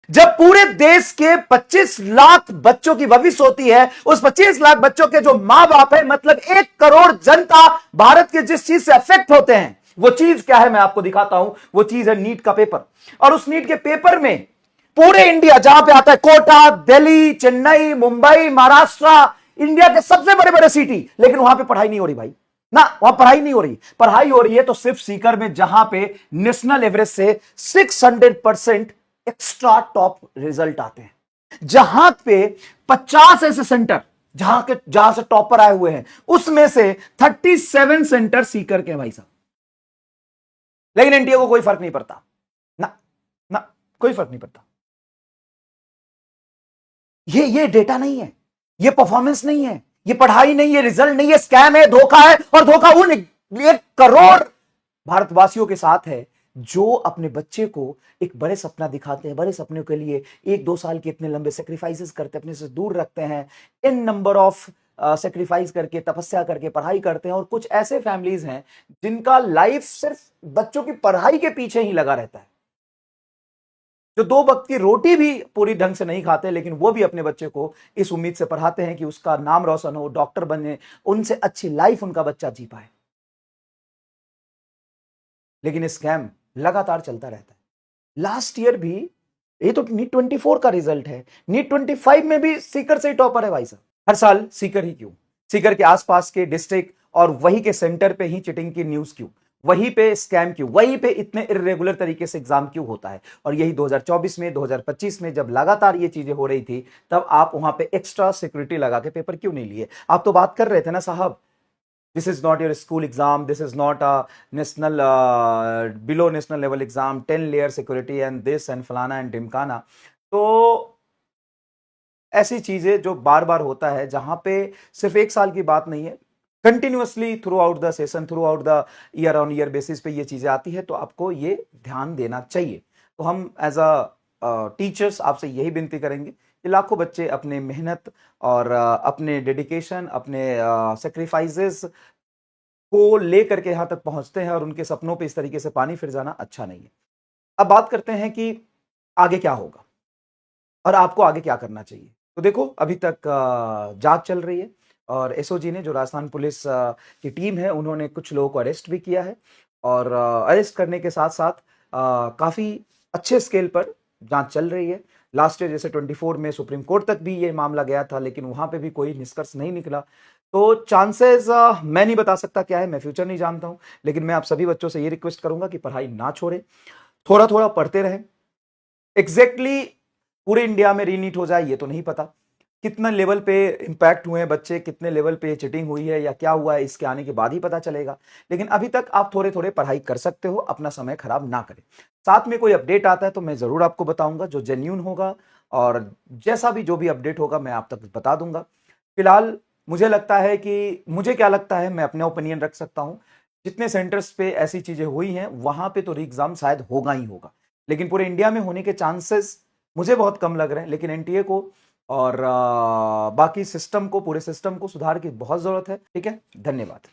जब पूरे देश के 25 लाख बच्चों की भविष्य होती है, उस 25 लाख बच्चों के जो मां बाप है, मतलब 1 करोड़ जनता भारत के जिस चीज से अफेक्ट होते हैं, वो चीज क्या है मैं आपको दिखाता हूं। वो चीज है नीट का पेपर। और उस नीट के पेपर में पूरे इंडिया जहां पे आता है, कोटा, दिल्ली, चेन्नई, मुंबई, महाराष्ट्र, इंडिया के सबसे बड़े बड़े सिटी, लेकिन वहां पे पढ़ाई नहीं हो रही भाई ना, वहां पढ़ाई नहीं हो रही। पढ़ाई हो रही है तो सिर्फ सीकर में, जहां पे नेशनल एवरेज से 600% एक्स्ट्रा टॉप रिजल्ट आते हैं। जहां पे 50 ऐसे सेंटर जहां से टॉपर आए हुए हैं, उसमें से 37 सेंटर सीकर के हैं भाई साहब। लेकिन एनटीए को कोई फर्क नहीं पड़ता ना, ना, कोई फर्क नहीं पड़ता। ये डेटा नहीं है, ये परफॉर्मेंस नहीं है, ये पढ़ाई नहीं है, रिजल्ट नहीं है, स्कैम है, धोखा है। और धोखा उन 1 करोड़ भारतवासियों के साथ है जो अपने बच्चे को एक बड़े सपना दिखाते हैं, बड़े सपने के लिए 1-2 साल के इतने लंबे सेक्रीफाइसेस करते हैं, अपने से दूर रखते हैं, इन नंबर ऑफ सेक्रीफाइस करके, तपस्या करके पढ़ाई करते हैं। और कुछ ऐसे फैमिलीज हैं जिनका लाइफ सिर्फ बच्चों की पढ़ाई के पीछे ही लगा रहता है, जो 2 वक्त की रोटी भी पूरी ढंग से नहीं खाते, लेकिन वो भी अपने बच्चे को इस उम्मीद से पढ़ाते हैं कि उसका नाम रोशन हो, डॉक्टर बने, उनसे अच्छी लाइफ उनका बच्चा जी पाए। लेकिन स्कैम लगातार चलता रहता है। लास्ट ईयर भी, ये तो नीट 24 का रिजल्ट है, नीट 25 में भी सीकर से ही टॉपर है भाई साहब। हर साल सीकर ही क्यों? सीकर के आसपास के डिस्ट्रिक्ट और वही के सेंटर पे ही चिटिंग की न्यूज क्यों? वहीं पे स्कैम क्यों? वहीं पे इतने इरेगुलर तरीके से एग्जाम क्यों होता है? और यही 2024 में, 2025 में जब लगातार ये चीजें हो रही थी, तब आप वहां पे एक्स्ट्रा सिक्योरिटी लगा के पेपर क्यों नहीं लिए? आप तो बात कर रहे थे ना साहब, this is not your school exam, this is not a national, below national level exam, 10 layer security and this and फलाना एंड ढिमकाना। तो ऐसी चीजें जो बार बार होता है, जहां पे सिर्फ 1 साल की बात नहीं है, continuously through out the session, through out the year on year basis पे ये चीजें आती है, तो आपको ये ध्यान देना चाहिए। तो हम एज अ टीचर्स आपसे यही विनती करेंगे कि लाखों बच्चे अपने मेहनत और अपने डेडिकेशन, अपने सेक्रीफाइसेस को लेकर के यहां तक पहुंचते हैं, और उनके सपनों पे इस तरीके से पानी फिर जाना अच्छा नहीं है। अब बात करते हैं कि आगे क्या होगा और आपको आगे क्या करना चाहिए। तो देखो, अभी तक जांच चल रही है, और एसओजी ने, जो राजस्थान पुलिस की टीम है, उन्होंने कुछ लोगों को अरेस्ट भी किया है। और अरेस्ट करने के साथ साथ काफी अच्छे स्केल पर जांच चल रही है। लास्ट ईयर जैसे 24 में सुप्रीम कोर्ट तक भी ये मामला गया था, लेकिन वहां पे भी कोई निष्कर्ष नहीं निकला। तो चांसेस मैं नहीं बता सकता क्या है, मैं फ्यूचर नहीं जानता हूं, लेकिन मैं आप सभी बच्चों से ये रिक्वेस्ट करूंगा कि पढ़ाई ना छोड़े, थोड़ा थोड़ा पढ़ते रहें। एग्जैक्टली पूरे इंडिया में रीनीट हो जाए ये तो नहीं पता, कितना लेवल पे इंपैक्ट हुए हैं बच्चे, कितने लेवल पे चीटिंग हुई है या क्या हुआ है, इसके आने के बाद ही पता चलेगा। लेकिन अभी तक आप थोड़े थोड़े पढ़ाई कर सकते हो, अपना समय खराब ना करें। साथ में कोई अपडेट आता है तो मैं जरूर आपको बताऊंगा, जो जेन्यून होगा, और जैसा भी जो भी अपडेट होगा मैं आप तक बता दूंगा। फिलहाल मुझे लगता है कि, मुझे क्या लगता है, मैं अपने ओपिनियन रख सकता हूं, जितने सेंटर्स पे ऐसी चीजें हुई हैं वहां पे तो री एग्जाम शायद होगा ही होगा, लेकिन पूरे इंडिया में होने के चांसेस मुझे बहुत कम लग रहे हैं। लेकिन एनटीए को और बाकी सिस्टम को, पूरे सिस्टम को सुधार की बहुत जरूरत है। ठीक है, धन्यवाद।